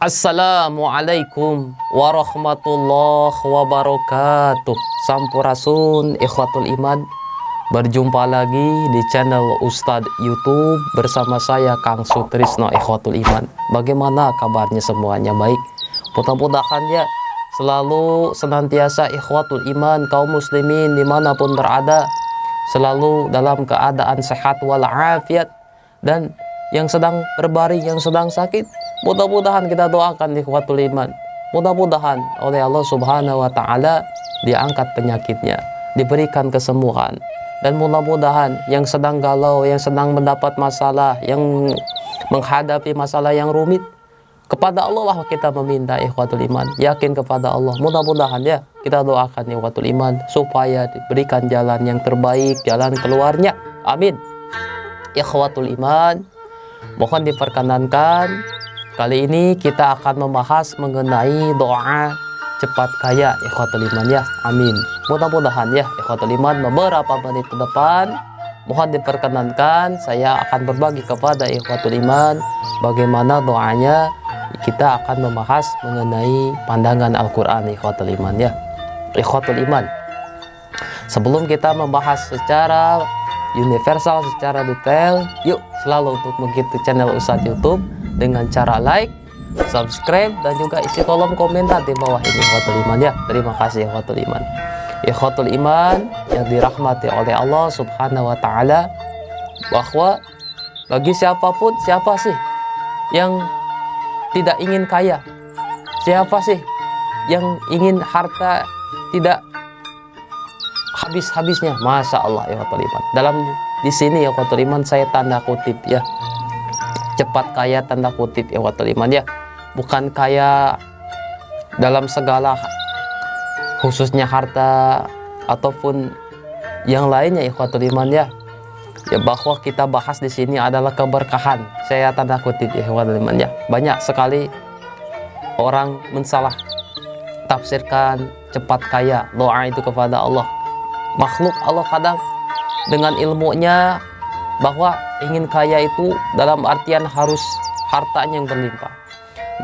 Assalamualaikum warahmatullahi wabarakatuh. Sampurasun ikhwatul iman. Berjumpa lagi di channel Ustadz YouTube bersama saya Kang Sutrisno ikhwatul iman. Bagaimana kabarnya semuanya? Baik. Mudah-mudahan ya selalu senantiasa ikhwatul iman kaum muslimin dimanapun berada selalu dalam keadaan sehat walafiat, dan yang sedang berbaring, yang sedang sakit, mudah-mudahan kita doakan ikhwatul iman. Mudah-mudahan oleh Allah Subhanahu wa taala diangkat penyakitnya, diberikan kesembuhan. Dan mudah-mudahan yang sedang galau, yang sedang mendapat masalah, yang menghadapi masalah yang rumit, kepada Allah lah kita meminta ikhwatul iman. Yakin kepada Allah. Mudah-mudahan ya kita doakan ikhwatul iman supaya diberikan jalan yang terbaik, jalan keluarnya. Amin. Ikhwatul iman, mohon diperkenankan kali ini kita akan membahas mengenai doa cepat kaya ikhwatul iman ya. Amin. Mudah-mudahan ya ikhwatul iman beberapa menit ke depan mohon diperkenankan saya akan berbagi kepada ikhwatul iman bagaimana doanya. Kita akan membahas mengenai pandangan Al-Quran ikhwatul iman ya. Ikhwatul iman, sebelum kita membahas secara universal, secara detail, yuk selalu untuk mengikuti channel Ustadz YouTube dengan cara like, subscribe, dan juga isi kolom komentar di bawah ini ikhwatul iman ya. Terima kasih ikhwatul iman. Ikhwatul iman yang dirahmati oleh Allah Subhanahu wa taala, bahwa bagi siapapun, siapa sih yang tidak ingin kaya? Siapa sih yang ingin harta tidak habis-habisnya? Masya Allah ya ikhwatul iman. Dalam di sini ya ikhwatul iman saya tanda kutip ya, cepat kaya tanda kutip ya ikhwatul iman ya, bukan kaya dalam segala khususnya harta ataupun yang lainnya ikhwatul iman ya. Ya, bahwa kita bahas di sini adalah keberkahan. Saya tanda kutip ya ikhwatul iman ya. Banyak sekali orang mensalah tafsirkan cepat kaya, doa itu kepada Allah. Makhluk Allah kadang dengan ilmunya bahwa ingin kaya itu dalam artian harus hartanya yang berlimpah.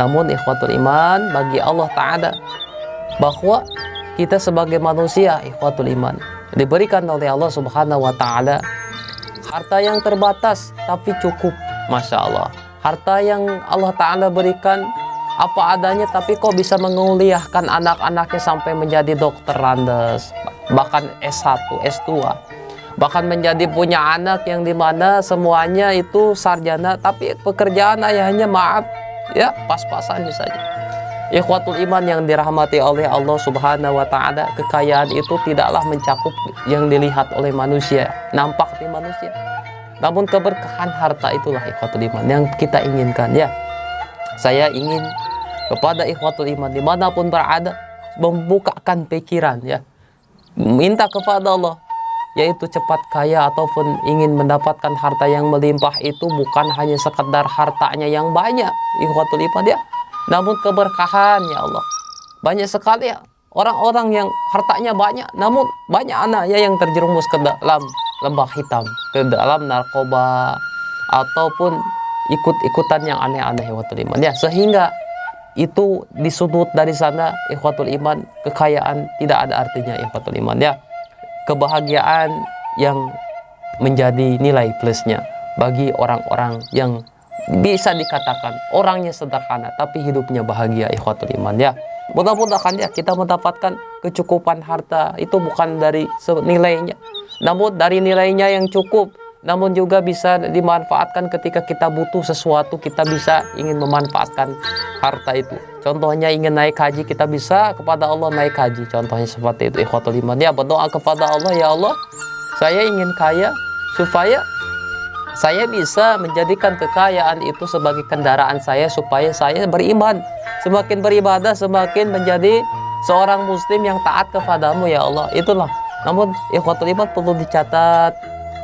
Namun ikhwatul iman, bagi Allah Ta'ala bahwa kita sebagai manusia ikhwatul iman diberikan oleh Allah Subhanahu wa Ta'ala harta yang terbatas tapi cukup. Masya Allah, harta yang Allah Ta'ala berikan apa adanya, tapi kok bisa menguliahkan anak-anaknya sampai menjadi dokter landes, bahkan S1, S2, bahkan menjadi punya anak yang dimana semuanya itu sarjana, tapi pekerjaan ayahnya maaf ya pas-pasan saja. Ikhwatul iman yang dirahmati oleh Allah Subhanahu wa Ta'ala, kekayaan itu tidaklah mencakup yang dilihat oleh manusia, nampak di manusia. Namun keberkahan harta itulah ikhwatul iman yang kita inginkan ya. Saya ingin kepada ikhwatul iman dimanapun berada membukakan pikiran ya, minta kepada Allah, yaitu cepat kaya ataupun ingin mendapatkan harta yang melimpah itu bukan hanya sekedar hartanya yang banyak ikhwatul iman ya, namun keberkahan ya Allah. Banyak sekali ya orang-orang yang hartanya banyak namun banyak anaknya yang terjerumus ke dalam lembah hitam, ke dalam narkoba ataupun ikut-ikutan yang aneh-aneh ikhwatul iman ya, sehingga itu disudut dari sana ikhwatul iman, kekayaan tidak ada artinya ikhwatul iman ya. Kebahagiaan yang menjadi nilai plusnya bagi orang-orang yang bisa dikatakan orangnya sederhana tapi hidupnya bahagia ikhwatul iman ya. Mudah-mudahan ya kita mendapatkan kecukupan harta itu bukan dari nilainya, namun dari nilainya yang cukup, namun juga bisa dimanfaatkan ketika kita butuh sesuatu, kita bisa ingin memanfaatkan harta itu. Contohnya ingin naik haji, kita bisa kepada Allah naik haji, contohnya seperti itu ikhwatul iman ya. Berdoa kepada Allah, ya Allah saya ingin kaya supaya saya bisa menjadikan kekayaan itu sebagai kendaraan saya supaya saya beriman, semakin beribadah semakin menjadi seorang muslim yang taat kepadamu ya Allah. Itulah. Namun ikhwatul iman perlu dicatat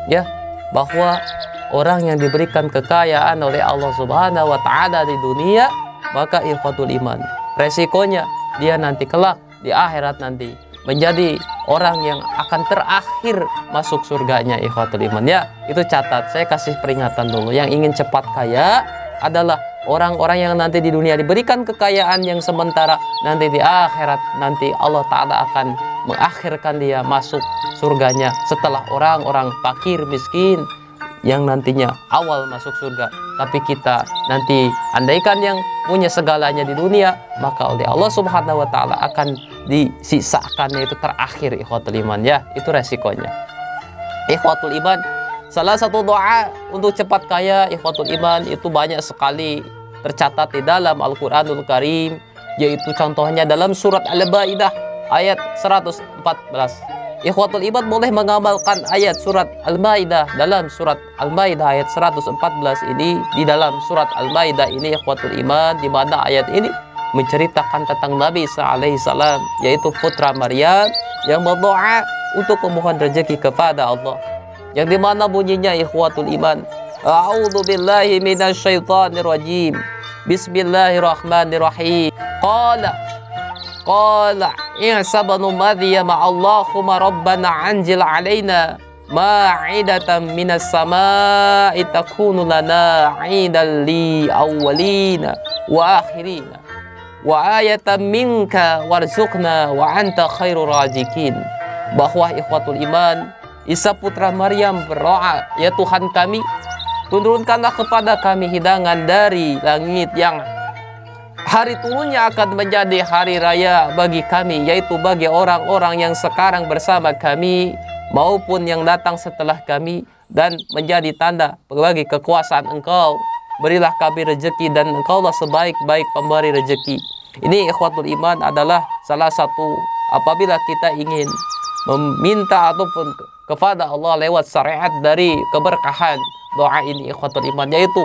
ya, bahwa orang yang diberikan kekayaan oleh Allah Subhanahu wa Ta'ala di dunia, maka ikhwatul iman resikonya dia nanti kelak di akhirat nanti menjadi orang yang akan terakhir masuk surganya ikhwatul iman ya. Itu catat, saya kasih peringatan dulu. Yang ingin cepat kaya adalah orang-orang yang nanti di dunia diberikan kekayaan yang sementara, nanti di akhirat nanti Allah Ta'ala akan mengakhirkan dia masuk surganya setelah orang-orang fakir miskin yang nantinya awal masuk surga. Tapi kita nanti andaikan yang punya segalanya di dunia, maka oleh Allah Subhanahu wa Ta'ala akan disisakannya itu terakhir, ikhwatul iman ya. Itu resikonya. Ikhwatul iman, salah satu doa untuk cepat kaya, ikhwatul iman, itu banyak sekali tercatat di dalam Al-Quranul Karim, yaitu contohnya dalam surat Al-Maidah ayat 114. Ikhwatul iman boleh mengamalkan ayat surat Al-Maidah. Dalam surat Al-Maidah ayat 114 ini, di dalam surat Al-Maidah ini ikhwatul iman, di mana ayat ini menceritakan tentang Nabi Isa alaihi salam, yaitu putra Maryam yang berdoa untuk memohon rezeki kepada Allah, yang dimana bunyinya ikhwatul iman, a'udzu billahi minasyaitonir rajim, bismillahirrahmanirrahim, qala Isa bin Maryam Allahumma rabbana anzil alaina ma'idatan minas samaa'i takunu lana 'idan li awwalina wa akhirina wa ayatan minka warzuqna wa anta khairur raziqin. Bahwa ikhwatul iman, Isa putra Maryam berdoa, ya Tuhan kami, turunkanlah kepada kami hidangan dari langit yang hari turunnya akan menjadi hari raya bagi kami, yaitu bagi orang-orang yang sekarang bersama kami maupun yang datang setelah kami, dan menjadi tanda bagi kekuasaan Engkau. Berilah kami rezeki dan Engkaulah sebaik-baik pemberi rezeki. Ini ikhwatul iman adalah salah satu apabila kita ingin meminta ataupun kepada Allah lewat syariat dari keberkahan doa ini ikhwatul iman, yaitu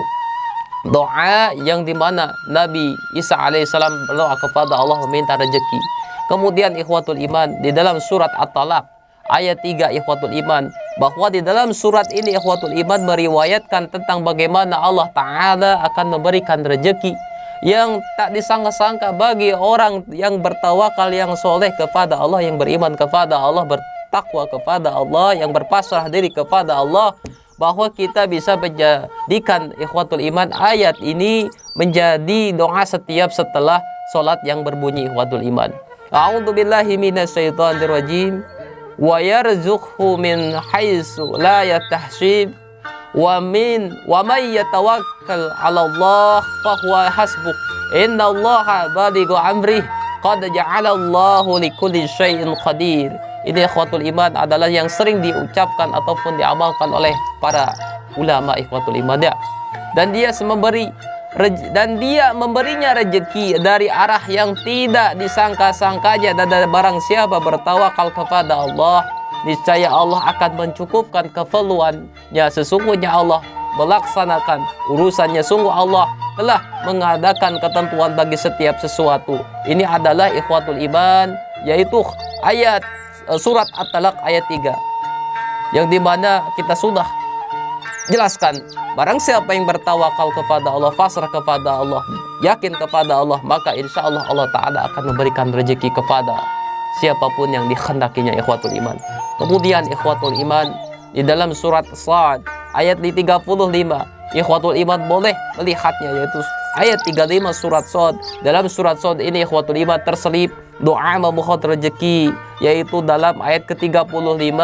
doa yang dimana Nabi Isa alaihissalam berdoa kepada Allah meminta rezeki. Kemudian ikhwatul iman, di dalam surat At-Talaq ayat 3 ikhwatul iman, bahwa di dalam surat ini ikhwatul iman meriwayatkan tentang bagaimana Allah Ta'ala akan memberikan rezeki yang tak disangka-sangka bagi orang yang bertawakal, yang soleh kepada Allah, yang beriman kepada Allah, bertakwa kepada Allah, yang berpasrah diri kepada Allah, bahwa kita bisa menjadikan ikhwatul iman ayat ini menjadi doa setiap setelah sholat yang berbunyi ikhwatul iman, a'udzu billahi minasyaitonir rajim wa yarzuqhu min haitsu la yahtasib wa may yatawakkal 'ala Allah fa huwa hasbuh innallaha balighu amrih qad ja'alallahu likulli syai'in qadir. Ini ikhwatul iman adalah yang sering diucapkan ataupun diamalkan oleh para ulama ikhwatul iman ya. Dan dia memberinya rezeki dari arah yang tidak disangka-sangkanya, dan barang siapa bertawakal kepada Allah, niscaya Allah akan mencukupkan keperluannya. Sesungguhnya Allah melaksanakan urusannya, sungguh Allah telah mengadakan ketentuan bagi setiap sesuatu. Ini adalah ikhwatul iman, yaitu ayat surat At-Talaq ayat 3, yang dimana kita sudah jelaskan, barang siapa yang bertawakal kepada Allah, pasrah kepada Allah, yakin kepada Allah, maka insya Allah Allah Ta'ala akan memberikan rezeki kepada siapapun yang dikhendakinya ikhwatul iman. Kemudian ikhwatul iman, di dalam surat Shad ayat di 35, ikhwatul iman boleh melihatnya, yaitu ayat 35 surat Shad. Dalam surat Shad ini ikhwatul iman terselip doa memohon rezeki, yaitu dalam ayat ke-35,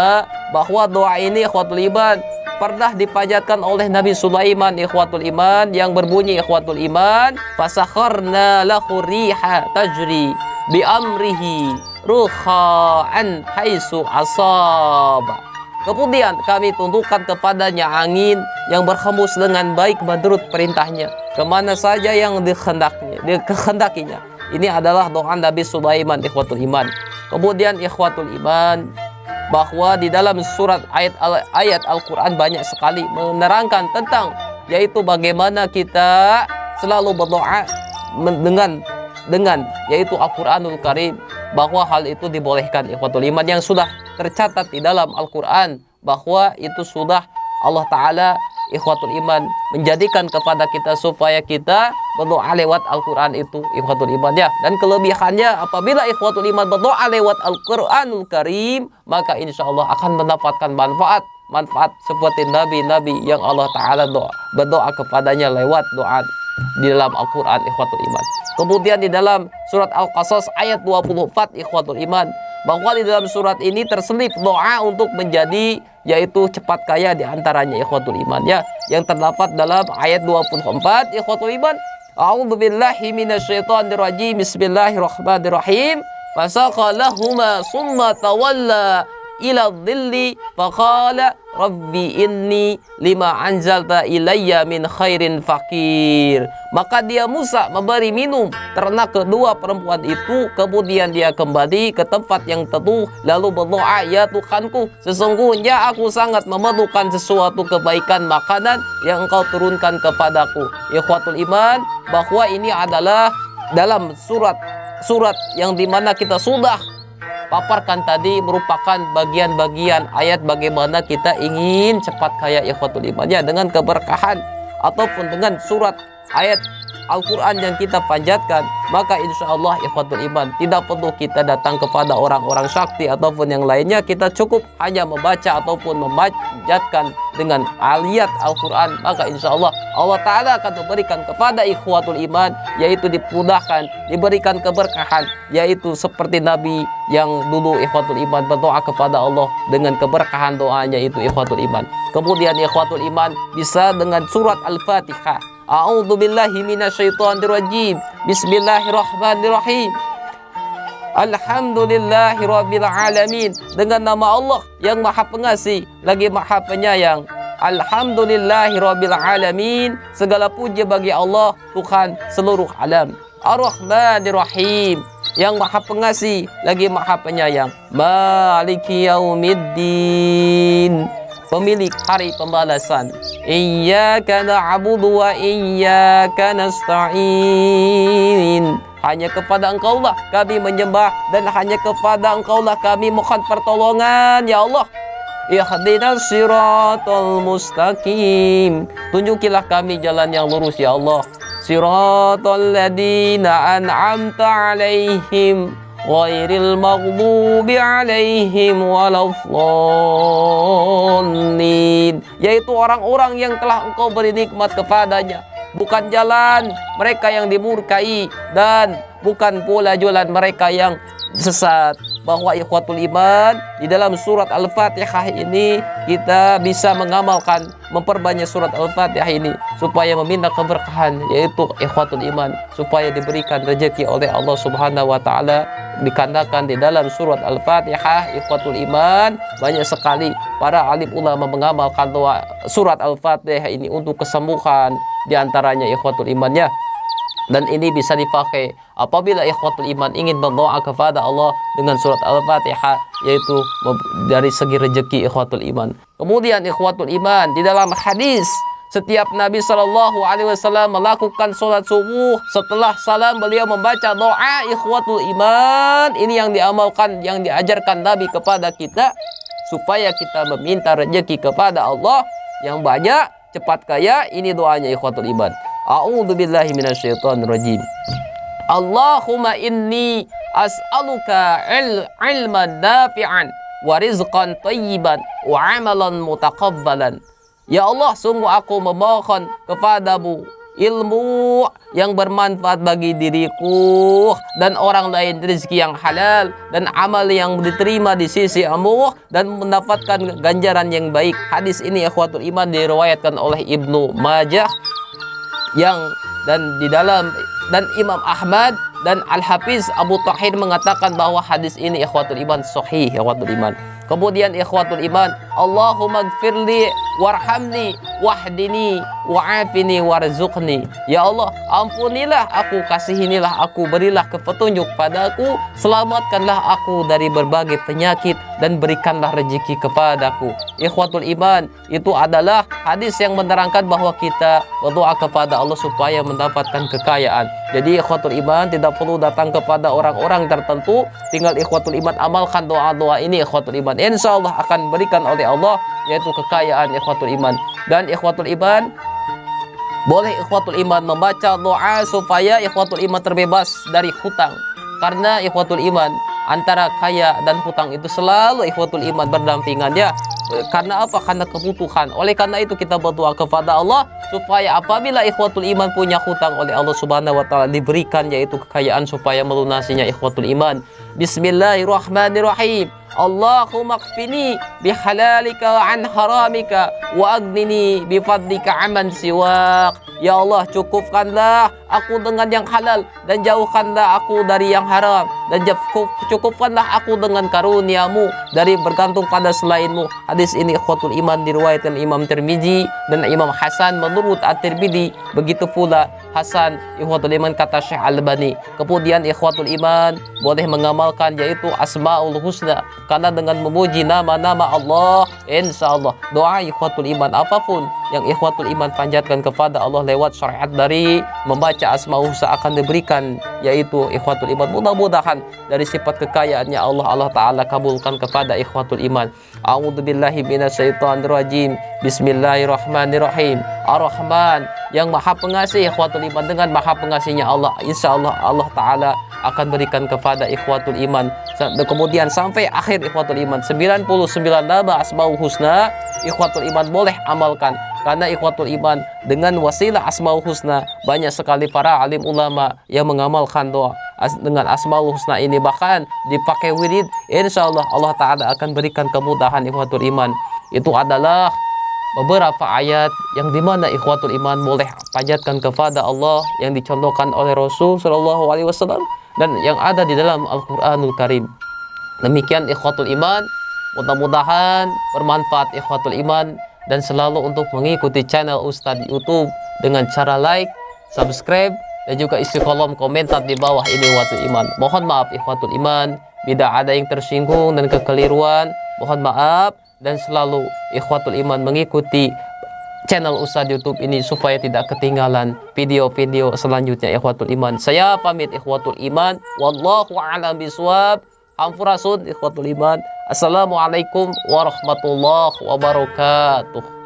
bahwa doa ini ikhwatul iman pernah dipanjatkan oleh Nabi Sulaiman ikhwatul iman, yang berbunyi ikhwatul iman, fasakharna lahu riha tajri bi amrihi ruhaan haitsu asab. Kemudian kami tundukkan kepadanya angin yang berhembus dengan baik menurut perintahnya kemana saja yang dikehendakinya. Ini adalah doa Nabi Sulaiman ikhwatul iman. Kemudian ikhwatul iman, bahwa di dalam surat ayat Al-Quran banyak sekali menerangkan tentang, yaitu bagaimana kita selalu berdoa dengan yaitu Al-Quranul Karim, bahwa hal itu dibolehkan ikhwatul iman, yang sudah tercatat di dalam Al-Quran, bahwa itu sudah Allah Ta'ala ikhwatul iman menjadikan kepada kita supaya kita berdoa lewat Al-Quran itu ikhwatul iman ya. Dan kelebihannya apabila ikhwatul iman berdoa lewat Al-Quranul Karim, maka insya Allah akan mendapatkan manfaat seperti nabi-nabi yang Allah Ta'ala berdoa kepadanya lewat doa di dalam Al-Quran, ikhwatul iman. Kemudian di dalam surat Al-Qasas ayat 24, ikhwatul iman, bahwa di dalam surat ini terselip doa untuk menjadi, yaitu cepat kaya di antaranya, ikhwatul iman, ya, yang terdapat dalam ayat 24, ikhwatul iman. A'udzubillahi minasyaitonir rajim. Bismillahirrahmanirrahim. Fasaqa lahuma summa tawalla ila dhilli faqala rabbi inni lima anzalta ilayya min khairin fakir. Maka dia Musa memberi minum ternak kedua perempuan itu, kemudian dia kembali ke tempat yang teduh lalu berdoa, ya Tuhanku, sesungguhnya aku sangat memerlukan sesuatu kebaikan makanan yang engkau turunkan kepadaku. Ikhwatul iman, bahwa ini adalah dalam surat yang dimana kita sudah paparkan tadi, merupakan bagian-bagian ayat bagaimana kita ingin cepat kaya, ikhwatul iman, ya, dengan keberkahan ataupun dengan surat ayat Al-Quran yang kita panjatkan. Maka insya Allah, ikhwatul iman, tidak perlu kita datang kepada orang-orang sakti ataupun yang lainnya. Kita cukup hanya membaca ataupun memanjatkan dengan ayat Al-Quran. Maka insya Allah, Allah Ta'ala akan memberikan kepada ikhwatul iman, yaitu dipudahkan, diberikan keberkahan, yaitu seperti Nabi yang dulu, ikhwatul iman, berdoa kepada Allah dengan keberkahan doanya itu, ikhwatul iman. Kemudian ikhwatul iman bisa dengan surat Al-Fatihah. A'udzubillahi minasyaitonir rajim. Bismillahirrahmanirrahim. Alhamdulillahirabbil alamin. Dengan nama Allah yang Maha Pengasih lagi Maha Penyayang. Alhamdulillahirabbil alamin. Segala puji bagi Allah, Tuhan seluruh alam. Ar-Rahmanirrahim, yang Maha Pengasih lagi Maha Penyayang. Maliki yaumiddin, pemilik hari pembalasan. Iyyaka na'budu wa iyyaka nasta'in. Hanya kepada Engkaulah kami menyembah dan hanya kepada Engkaulah kami mohon pertolongan, ya Allah. Ihdinas siratal mustaqim. Tunjukilah kami jalan yang lurus, ya Allah. Siratal ladzina an'amta 'alaihim ghairil maghdubi 'alaihim waladdallin. Yaitu orang-orang yang telah Engkau beri nikmat kepadanya, bukan jalan mereka yang dimurkai dan bukan pula jalan mereka yang sesat. Bahwa ikhwatul iman, di dalam surat Al-Fatihah ini kita bisa mengamalkan, memperbanyak surat Al-Fatihah ini supaya meminta keberkahan, yaitu ikhwatul iman, supaya diberikan rezeki oleh Allah Subhanahu wa taala. Dikatakan di dalam surat Al-Fatihah, ikhwatul iman, banyak sekali para alim ulama mengamalkan doa surat Al-Fatihah ini untuk kesembuhan, di antaranya ikhwatul imannya. Dan ini bisa dipakai apabila ikhwatul iman ingin berdoa kepada Allah dengan surat Al-Fatihah, yaitu dari segi rezeki, ikhwatul iman. Kemudian ikhwatul iman, di dalam hadis, setiap Nabi SAW melakukan sholat subuh, setelah salam beliau membaca doa ikhwatul iman. Ini yang diamalkan, yang diajarkan Nabi kepada kita, supaya kita meminta rezeki kepada Allah yang banyak, cepat kaya. Ini doanya ikhwatul iman. A'udzubillahi minasyaitonir rajim. Allahumma inni as'aluka ilman nafi'an wa rizqan thayyiban wa amalan mutaqabbalan. Ya Allah, sungguh aku memohon kepadamu ilmu yang bermanfaat bagi diriku dan orang lain, rezeki yang halal dan amal yang diterima di sisi Allah dan mendapatkan ganjaran yang baik. Hadis ini ikhwatul iman diriwayatkan oleh Ibnu Majah dan Imam Ahmad dan Al-Hafiz Abu Tahir mengatakan bahwa hadis ini ikhwatul iman sahih, ikhwatul iman. Kemudian ikhwatul iman, Allahumma gfirli warhamni wahdini wa'afini warzuqni. Ya Allah, ampunilah aku, kasihinilah aku, berilah petunjuk padaku, selamatkanlah aku dari berbagai penyakit dan berikanlah rezeki kepadaku. Ikhwatul iman, itu adalah hadis yang menerangkan bahwa kita berdoa kepada Allah supaya mendapatkan kekayaan. Jadi ikhwatul iman tidak perlu datang kepada orang-orang tertentu, tinggal ikhwatul iman amalkan doa-doa ini ikhwatul iman. Insya Allah akan berikan oleh Allah, yaitu kekayaan ikhwatul iman. Dan ikhwatul iman, boleh ikhwatul iman membaca doa supaya ikhwatul iman terbebas dari hutang. Karena ikhwatul iman, antara kaya dan hutang itu selalu ikhwatul iman berdampingan, ya. Karena apa? Karena kebutuhan. Oleh karena itu kita berdoa kepada Allah supaya apabila ikhwatul iman punya hutang oleh Allah Subhanahu wa taala diberikan yaitu kekayaan supaya melunasinya ikhwatul iman. Bismillahirrahmanirrahim. Allahumma kfini bihalalika wa an haramika wa agnini bifadlika aman siwak. Ya Allah, cukupkanlah aku dengan yang halal dan jauhkanlah aku dari yang haram, dan cukupkanlah aku dengan karuniamu dari bergantung pada selainmu. Hadis ini ikhwatul iman diriwayatkan Imam Tirmizi dan Imam Hasan menurut At-Tirmizi. Begitu pula Hasan ikhwatul iman kata Syekh Al-Albani. Kemudian ikhwatul iman boleh mengamalkan yaitu Asmaul Husna, karena dengan memuji nama-nama Allah insyaallah doa ikhwatul iman apapun yang ikhwatul iman panjatkan kepada Allah lewat syariat dari membaca Asmaul Husna akan diberikan yaitu ikhwatul iman. Mudah-mudahan dari sifat kekayaannya Allah Ta'ala kabulkan kepada ikhwatul iman. A'udzubillahi minasyaitonirrajim. Bismillahirrahmanirrahim. Ar-Rahman, yang maha pengasih ikhwatul iman. Dengan maha pengasihnya Allah insyaallah Allah Ta'ala akan berikan kepada ikhwatul iman. Dan kemudian sampai akhir ikhwatul iman 99 nama Asmaul Husna ikhwatul iman boleh amalkan. Karena ikhwatul iman dengan wasilah Asmaul Husna banyak sekali para alim ulama yang mengamalkan doa dengan Asmaul Husna ini, bahkan dipakai wirid. Insyaallah Allah Ta'ala akan berikan kemudahan ikhwatul iman. Itu adalah beberapa ayat yang dimana ikhwatul iman boleh panjatkan kepada Allah yang dicontohkan oleh Rasul Shallallahu Alaihi Wasallam dan yang ada di dalam Al-Quranul Karim. Demikian ikhwatul iman, mudah-mudahan bermanfaat ikhwatul iman, dan selalu untuk mengikuti channel Ustadz YouTube dengan cara like, subscribe, dan juga isi kolom komentar di bawah ini ikhwatul iman. Mohon maaf ikhwatul iman bila ada yang tersinggung dan kekeliruan, mohon maaf, dan selalu ikhwatul iman mengikuti channel Ustadz YouTube ini supaya tidak ketinggalan video-video selanjutnya ikhwatul iman. Saya pamit ikhwatul iman. Wallahu a'lam bishawab. Hampurasun ikhwatul iman. Assalamualaikum warahmatullahi wabarakatuh.